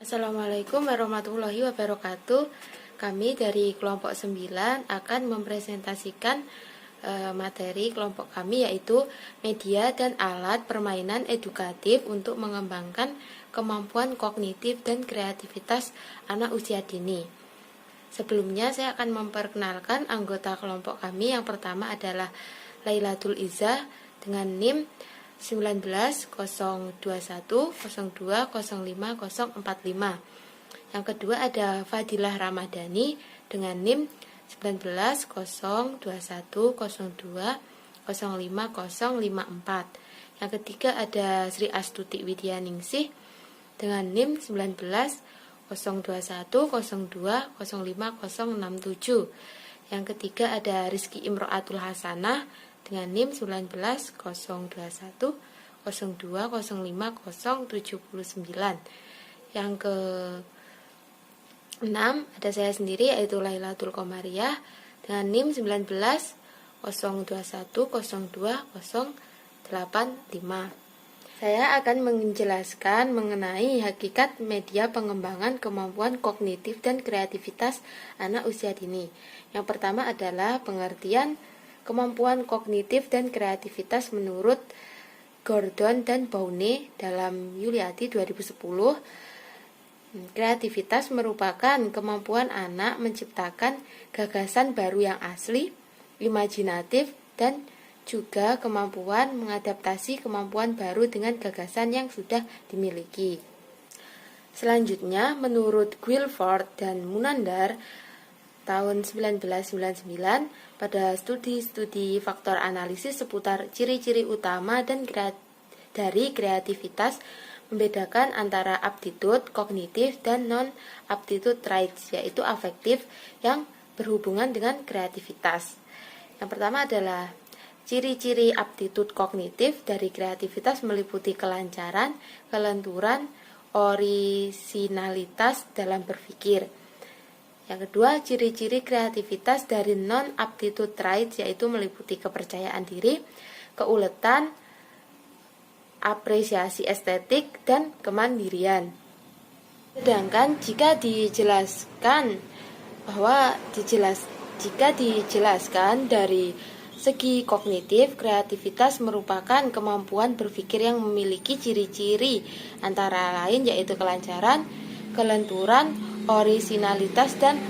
Assalamualaikum warahmatullahi wabarakatuh. Kami dari kelompok 9 akan mempresentasikan materi kelompok kami, yaitu media dan alat permainan edukatif untuk mengembangkan kemampuan kognitif dan kreativitas anak usia dini. Sebelumnya saya akan memperkenalkan anggota kelompok kami. Yang pertama adalah Lailatul Izzah dengan NIM 19.021.02.05.045. Yang kedua ada Fadilah Ramadhani dengan NIM 19.021.02.05054. Yang ketiga ada Sri Astuti Widyaningsih dengan NIM 19.021.02.05067. Yang ketiga ada Rizky Imro'atul Hasanah dengan NIM 19.021.02.05079. Yang ke-6 ada saya sendiri, yaitu Lailatul Komariah dengan NIM 19.021.02.085. Saya akan menjelaskan mengenai hakikat media pengembangan kemampuan kognitif dan kreativitas anak usia dini. Yang pertama adalah pengertian kemampuan kognitif dan kreativitas menurut Gordon dan Bowney dalam Yuliati 2010. Kreativitas merupakan kemampuan anak menciptakan gagasan baru yang asli, imajinatif, dan juga kemampuan mengadaptasi kemampuan baru dengan gagasan yang sudah dimiliki. Selanjutnya, menurut Guilford dan Munandar tahun 1999, pada studi faktor analisis seputar ciri-ciri utama dan dari kreativitas, membedakan antara aptitude kognitif dan non-aptitude traits, yaitu afektif yang berhubungan dengan kreativitas. Yang pertama adalah ciri-ciri aptitude kognitif dari kreativitas meliputi kelancaran, kelenturan, orisinalitas dalam berpikir. Yang kedua, ciri-ciri kreativitas dari non-aptitude traits yaitu meliputi kepercayaan diri, keuletan, apresiasi estetik, dan kemandirian. Sedangkan jika dijelaskan dari segi kognitif, kreativitas merupakan kemampuan berpikir yang memiliki ciri-ciri antara lain yaitu kelancaran, kelenturan, orisinalitas, dan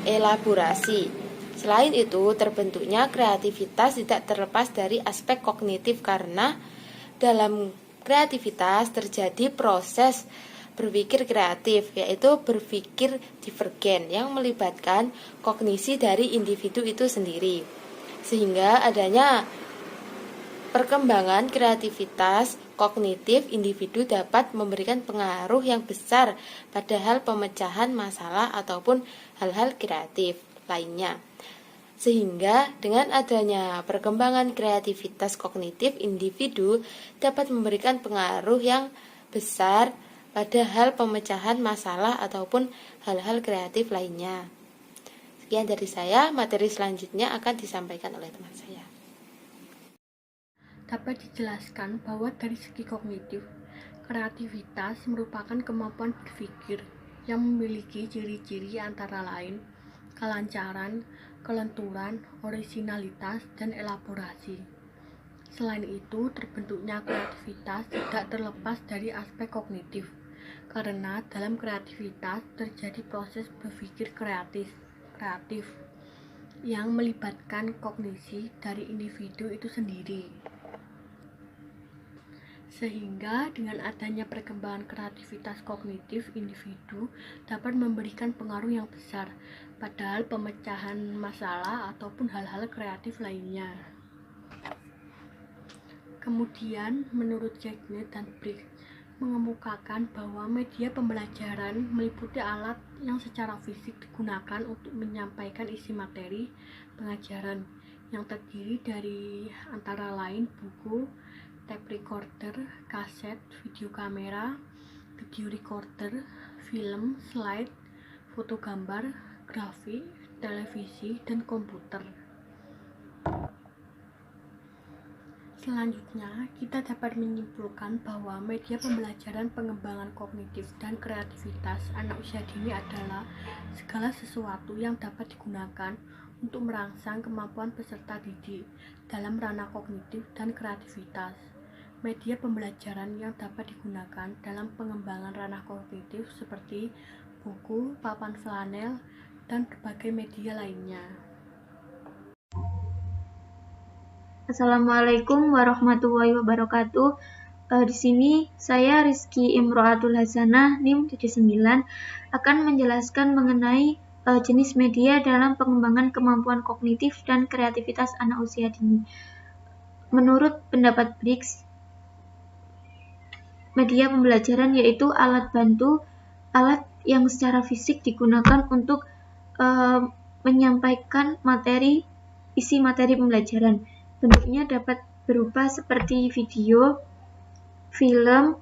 elaborasi. Selain itu, terbentuknya kreativitas tidak terlepas dari aspek kognitif karena dalam kreativitas terjadi proses berpikir kreatif, yaitu berpikir divergen yang melibatkan kognisi dari individu itu sendiri. Sehingga adanya perkembangan kreativitas kognitif individu dapat memberikan pengaruh yang besar pada hal pemecahan masalah ataupun hal-hal kreatif lainnya. Sehingga dengan adanya perkembangan kreativitas kognitif individu dapat memberikan pengaruh yang besar pada hal pemecahan masalah ataupun hal-hal kreatif lainnya. Sekian dari saya, materi selanjutnya akan disampaikan oleh teman saya. Dapat dijelaskan bahwa dari segi kognitif, kreativitas merupakan kemampuan berpikir yang memiliki ciri-ciri antara lain kelancaran, kelenturan, orisinalitas, dan elaborasi. Selain itu, terbentuknya kreativitas tidak terlepas dari aspek kognitif, karena dalam kreativitas terjadi proses berpikir kreatif yang melibatkan kognisi dari individu itu sendiri. Sehingga dengan adanya perkembangan kreativitas kognitif individu dapat memberikan pengaruh yang besar pada hal pemecahan masalah ataupun hal-hal kreatif lainnya. Kemudian menurut Jacknet dan Briggs mengemukakan bahwa media pembelajaran meliputi alat yang secara fisik digunakan untuk menyampaikan isi materi pengajaran yang terdiri dari antara lain buku, tape recorder, kaset, video kamera, video recorder, film, slide, foto gambar, grafik, televisi, dan komputer. Selanjutnya, kita dapat menyimpulkan bahwa media pembelajaran pengembangan kognitif dan kreativitas anak usia dini adalah segala sesuatu yang dapat digunakan untuk merangsang kemampuan peserta didik dalam ranah kognitif dan kreativitas. Media pembelajaran yang dapat digunakan dalam pengembangan ranah kognitif seperti buku, papan flanel, dan berbagai media lainnya. Assalamualaikum warahmatullahi wabarakatuh. Di sini saya Rizky Imro'atul Hasanah NIM 79 akan menjelaskan mengenai jenis media dalam pengembangan kemampuan kognitif dan kreativitas anak usia dini. Menurut pendapat Briggs, media pembelajaran yaitu alat bantu, alat yang secara fisik digunakan untuk menyampaikan isi materi pembelajaran. Bentuknya dapat berupa seperti video, film,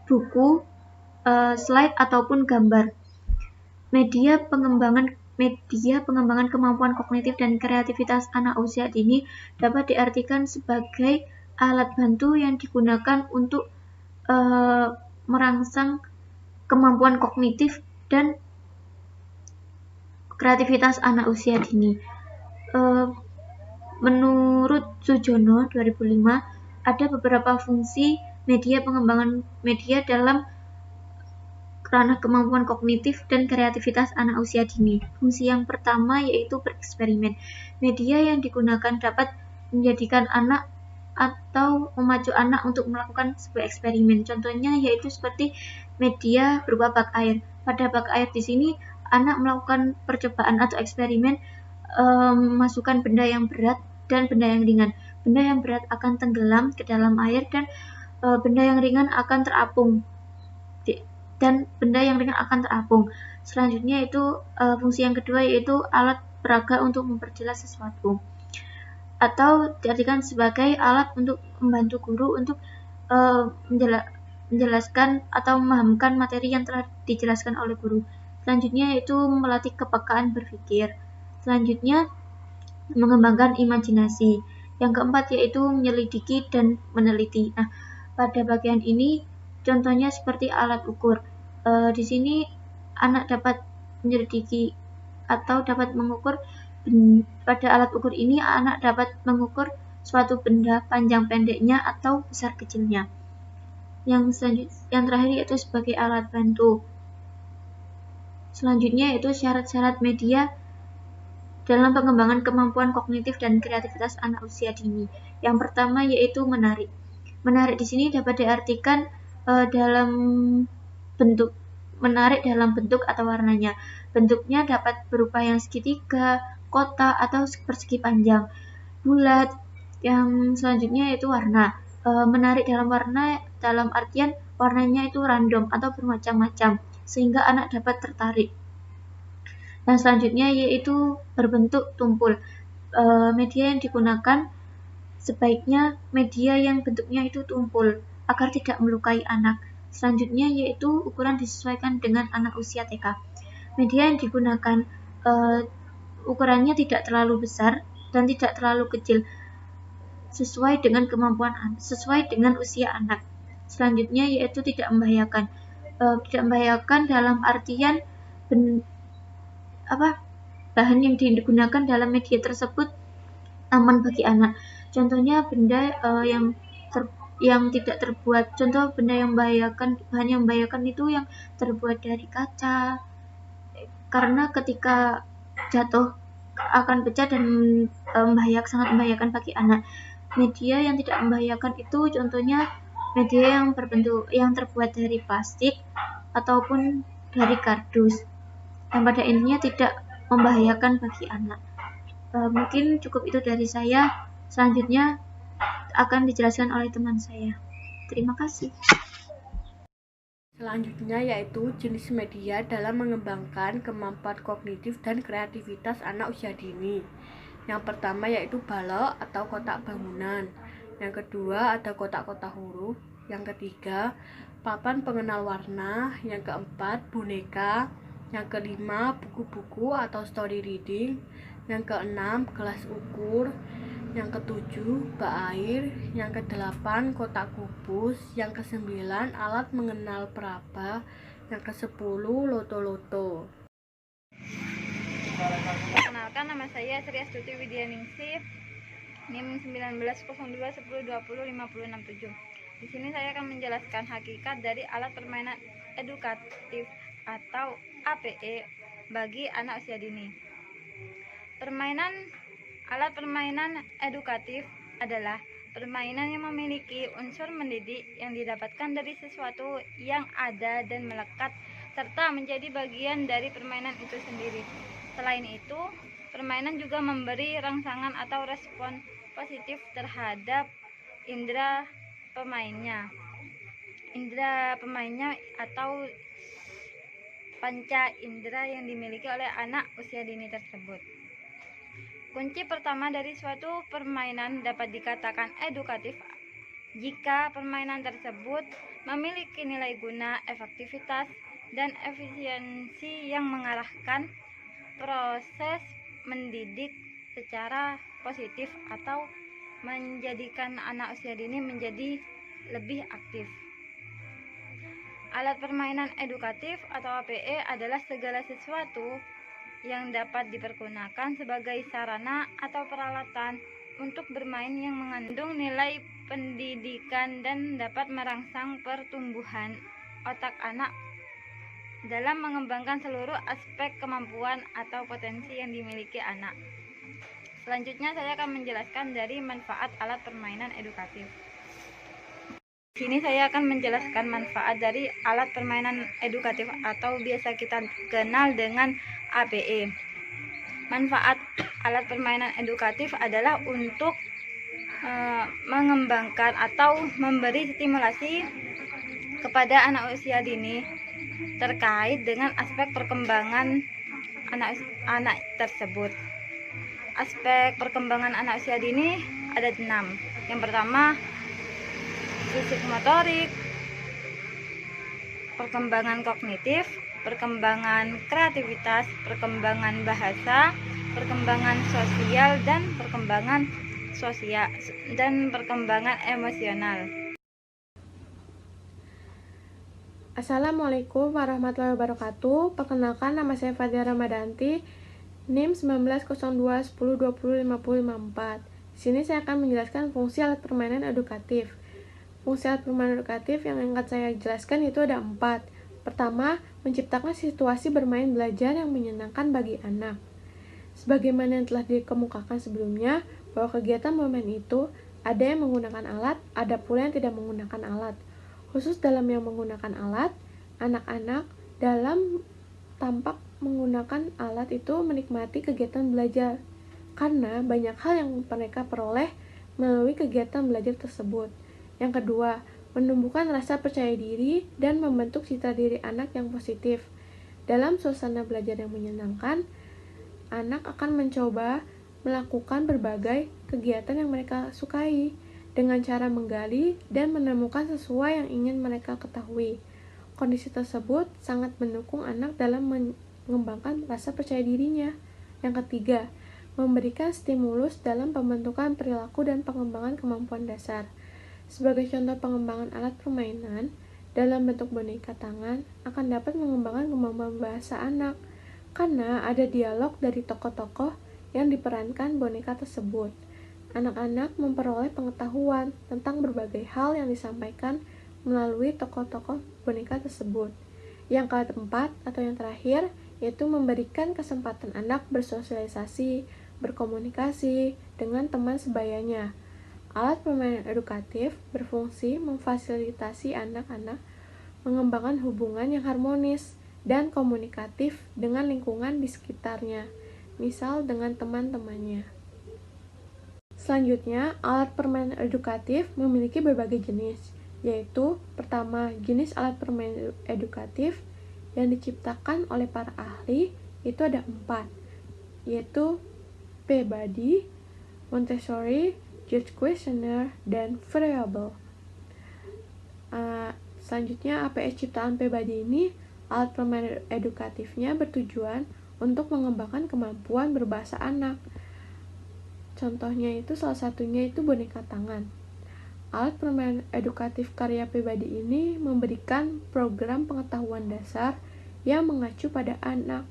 buku, slide ataupun gambar. Media pengembangan kemampuan kognitif dan kreativitas anak usia dini dapat diartikan sebagai alat bantu yang digunakan untuk merangsang kemampuan kognitif dan kreativitas anak usia dini. Menurut Sujono 2005, ada beberapa fungsi pengembangan media dalam ranah kemampuan kognitif dan kreativitas anak usia dini. Fungsi yang pertama yaitu bereksperimen. Media yang digunakan dapat menjadikan anak atau memacu anak untuk melakukan sebuah eksperimen. Contohnya yaitu seperti media berupa bak air. Pada bak air di sini anak melakukan percobaan atau eksperimen memasukkan benda yang berat dan benda yang ringan. Benda yang berat akan tenggelam ke dalam air dan benda yang ringan akan terapung. Selanjutnya itu fungsi yang kedua yaitu alat peraga untuk memperjelas sesuatu, atau diartikan sebagai alat untuk membantu guru untuk menjelaskan atau memahamkan materi yang telah dijelaskan oleh guru. Selanjutnya yaitu melatih kepekaan berpikir. Selanjutnya mengembangkan imajinasi. Yang keempat yaitu menyelidiki dan meneliti. Nah, pada bagian ini contohnya seperti alat ukur. Di sini anak dapat menyelidiki atau dapat mengukur. Pada alat ukur ini anak dapat mengukur suatu benda panjang pendeknya atau besar kecilnya. Yang terakhir yaitu sebagai alat bantu. Selanjutnya yaitu syarat-syarat media dalam pengembangan kemampuan kognitif dan kreativitas anak usia dini. Yang pertama yaitu menarik. Menarik di sini dapat diartikan dalam bentuk atau warnanya. Bentuknya dapat berupa yang segitiga, kotak, atau persegi panjang, bulat. Yang selanjutnya yaitu warna. Menarik dalam artian warnanya itu random atau bermacam-macam sehingga anak dapat tertarik. Yang selanjutnya yaitu berbentuk tumpul. Media yang digunakan sebaiknya media yang bentuknya itu tumpul agar tidak melukai anak. Selanjutnya yaitu ukuran disesuaikan dengan anak usia TK. Media yang digunakan ukurannya tidak terlalu besar dan tidak terlalu kecil, sesuai dengan usia anak. Selanjutnya yaitu tidak membahayakan. Tidak membahayakan dalam artian bahan yang digunakan dalam media tersebut aman bagi anak. Contohnya benda yang tidak terbuat. Contoh benda yang membahayakan, bahan yang membahayakan itu yang terbuat dari kaca, karena ketika jatuh akan pecah dan sangat membahayakan bagi anak. Media yang tidak membahayakan itu contohnya media yang terbuat dari plastik ataupun dari kardus, yang pada intinya tidak membahayakan bagi anak. Mungkin cukup itu dari saya. Selanjutnya akan dijelaskan oleh teman saya. Terima kasih. Selanjutnya yaitu jenis media dalam mengembangkan kemampuan kognitif dan kreativitas anak usia dini. Yang pertama yaitu balok atau kotak bangunan. Yang kedua ada kotak-kotak huruf. Yang ketiga papan pengenal warna. Yang keempat boneka. Yang kelima buku-buku atau story reading. Yang keenam gelas ukur. yang ke-7 bak air, yang ke-8 kotak kubus, yang ke-9 alat mengenal peraba, yang ke-10 loto-loto. Perkenalkan, nama saya Sri Astuti Widyaningsih, NIM 190210205067. Di sini saya akan menjelaskan hakikat dari alat permainan edukatif atau APE bagi anak usia dini. Alat permainan edukatif adalah permainan yang memiliki unsur mendidik yang didapatkan dari sesuatu yang ada dan melekat serta menjadi bagian dari permainan itu sendiri. Selain itu, permainan juga memberi rangsangan atau respon positif terhadap indera pemainnya. Indera pemainnya atau panca indera yang dimiliki oleh anak usia dini tersebut. Kunci pertama dari suatu permainan dapat dikatakan edukatif jika permainan tersebut memiliki nilai guna, efektivitas, dan efisiensi yang mengarahkan proses mendidik secara positif atau menjadikan anak usia dini menjadi lebih aktif. Alat permainan edukatif atau APE adalah segala sesuatu yang dapat dipergunakan sebagai sarana atau peralatan untuk bermain yang mengandung nilai pendidikan dan dapat merangsang pertumbuhan otak anak dalam mengembangkan seluruh aspek kemampuan atau potensi yang dimiliki anak. Selanjutnya saya akan menjelaskan dari manfaat alat permainan edukatif. Di sini saya akan menjelaskan manfaat dari alat permainan edukatif atau biasa kita kenal dengan APE. Manfaat alat permainan edukatif adalah untuk mengembangkan atau memberi stimulasi kepada anak usia dini terkait dengan aspek perkembangan anak tersebut. Aspek perkembangan anak usia dini ada 6. Yang pertama, fisik motorik, perkembangan kognitif, perkembangan kreativitas, perkembangan bahasa, perkembangan sosial, dan perkembangan emosional. Assalamualaikum warahmatullahi wabarakatuh. Perkenalkan, nama saya Fadia Ramadanti, NIM 190210205054. Di sini saya akan menjelaskan fungsi alat permainan edukatif. Fungsi alat permainan edukatif yang akan saya jelaskan itu ada 4. Pertama, menciptakan situasi bermain belajar yang menyenangkan bagi anak. Sebagaimana yang telah dikemukakan sebelumnya, bahwa kegiatan bermain itu ada yang menggunakan alat, ada pula yang tidak menggunakan alat. Khusus dalam yang menggunakan alat, anak-anak dalam tampak menggunakan alat itu menikmati kegiatan belajar karena banyak hal yang mereka peroleh melalui kegiatan belajar tersebut. Yang kedua, menumbuhkan rasa percaya diri dan membentuk citra diri anak yang positif. Dalam suasana belajar yang menyenangkan, anak akan mencoba melakukan berbagai kegiatan yang mereka sukai dengan cara menggali dan menemukan sesuai yang ingin mereka ketahui. Kondisi tersebut sangat mendukung anak dalam mengembangkan rasa percaya dirinya. Yang ketiga, memberikan stimulus dalam pembentukan perilaku dan pengembangan kemampuan dasar. Sebagai contoh pengembangan alat permainan dalam bentuk boneka tangan akan dapat mengembangkan kemampuan bahasa anak karena ada dialog dari tokoh-tokoh yang diperankan boneka tersebut. Anak-anak memperoleh pengetahuan tentang berbagai hal yang disampaikan melalui tokoh-tokoh boneka tersebut. Yang keempat atau yang terakhir yaitu memberikan kesempatan anak bersosialisasi, berkomunikasi dengan teman sebayanya. Alat permainan edukatif berfungsi memfasilitasi anak-anak mengembangkan hubungan yang harmonis dan komunikatif dengan lingkungan di sekitarnya, misal dengan teman-temannya. Selanjutnya, alat permainan edukatif memiliki berbagai jenis, yaitu pertama, jenis alat permainan edukatif yang diciptakan oleh para ahli itu ada 4, yaitu Peabody, Montessori, Judge Questionnaire, dan Variable. Selanjutnya, APS ciptaan Peabody ini, alat permainan edukatifnya bertujuan untuk mengembangkan kemampuan berbahasa anak. Contohnya itu salah satunya itu boneka tangan. Alat permainan edukatif karya pribadi ini memberikan program pengetahuan dasar yang mengacu pada anak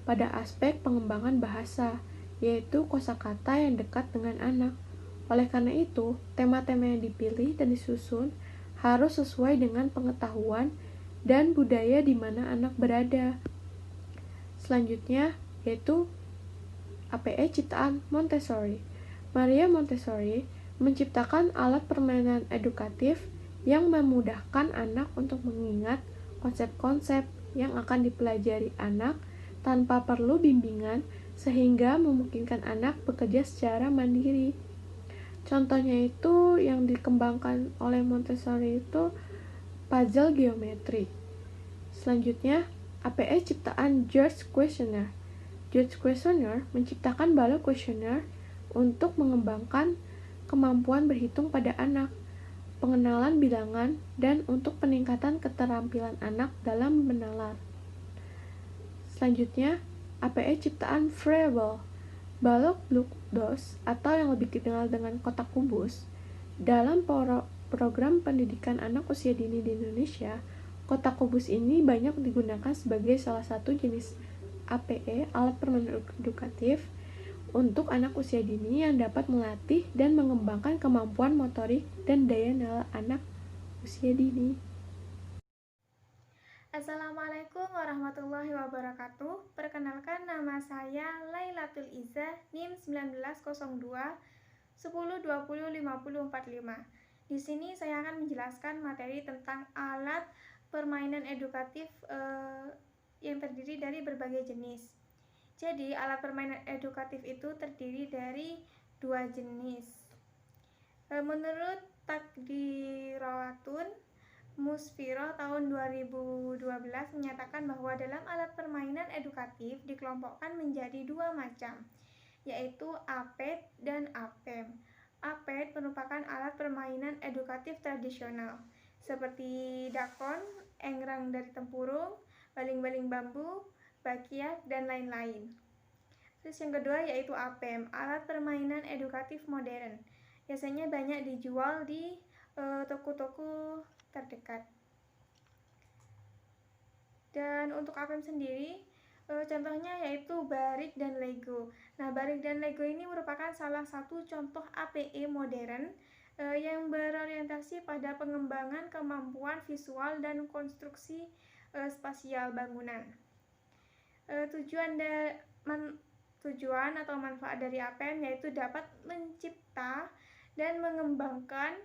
pada aspek pengembangan bahasa, yaitu kosakata yang dekat dengan anak. Oleh karena itu, tema-tema yang dipilih dan disusun harus sesuai dengan pengetahuan dan budaya di mana anak berada. Selanjutnya, yaitu APE ciptaan Montessori. Maria Montessori menciptakan alat permainan edukatif yang memudahkan anak untuk mengingat konsep-konsep yang akan dipelajari anak tanpa perlu bimbingan sehingga memungkinkan anak bekerja secara mandiri. Contohnya itu yang dikembangkan oleh Montessori itu puzzle geometri. Selanjutnya, APE ciptaan George Questionnaire. George Questionnaire menciptakan balok kuesioner untuk mengembangkan kemampuan berhitung pada anak, pengenalan bilangan, dan untuk peningkatan keterampilan anak dalam menalar. Selanjutnya, APE ciptaan Froebel. Balok Blue-Dos atau yang lebih dikenal dengan kotak kubus. Dalam program pendidikan anak usia dini di Indonesia, kotak kubus ini banyak digunakan sebagai salah satu jenis APE, alat permainan edukatif, untuk anak usia dini yang dapat melatih dan mengembangkan kemampuan motorik dan daya nalar anak usia dini. Assalamualaikum warahmatullahi wabarakatuh. Perkenalkan, nama saya Lailatul Izzah, NIM 1902 10205045. Di sini saya akan menjelaskan materi tentang alat permainan edukatif yang terdiri dari berbagai jenis. Jadi, alat permainan edukatif itu terdiri dari 2 jenis. Menurut Takdirawatun Musfiro tahun 2012 menyatakan bahwa dalam alat permainan edukatif dikelompokkan menjadi 2 macam, yaitu APED dan APEM. APED merupakan alat permainan edukatif tradisional, seperti dakon, engrang dari tempurung, baling-baling bambu, bakiak, dan lain-lain. Terus yang kedua yaitu APEM, alat permainan edukatif modern. Biasanya banyak dijual di toko-toko terdekat. Dan untuk APEM sendiri, contohnya yaitu Barik dan Lego. Nah, Barik dan Lego ini merupakan salah satu contoh APE modern yang berorientasi pada pengembangan kemampuan visual dan konstruksi spasial bangunan. Tujuan atau manfaat dari APEM yaitu dapat mencipta dan mengembangkan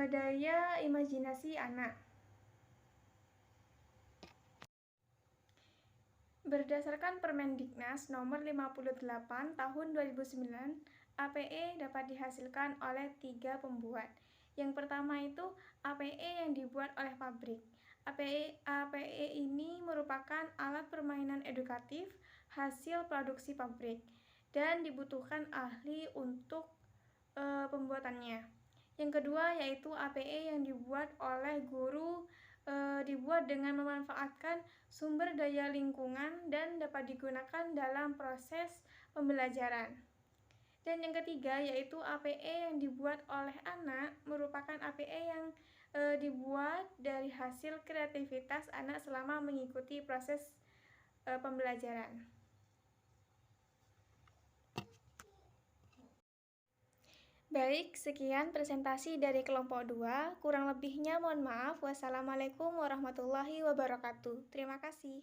daya imajinasi anak. Berdasarkan Permendiknas nomor 58 tahun 2009, APE dapat dihasilkan oleh 3 pembuat. Yang pertama itu APE yang dibuat oleh pabrik. APE ini merupakan alat permainan edukatif hasil produksi pabrik dan dibutuhkan ahli untuk pembuatannya. Yang kedua yaitu APE yang dibuat oleh guru, dibuat dengan memanfaatkan sumber daya lingkungan dan dapat digunakan dalam proses pembelajaran. Dan yang ketiga yaitu APE yang dibuat oleh anak, merupakan APE yang dibuat dari hasil kreativitas anak selama mengikuti proses pembelajaran. Baik, sekian presentasi dari kelompok 2. Kurang lebihnya mohon maaf. Wassalamualaikum warahmatullahi wabarakatuh. Terima kasih.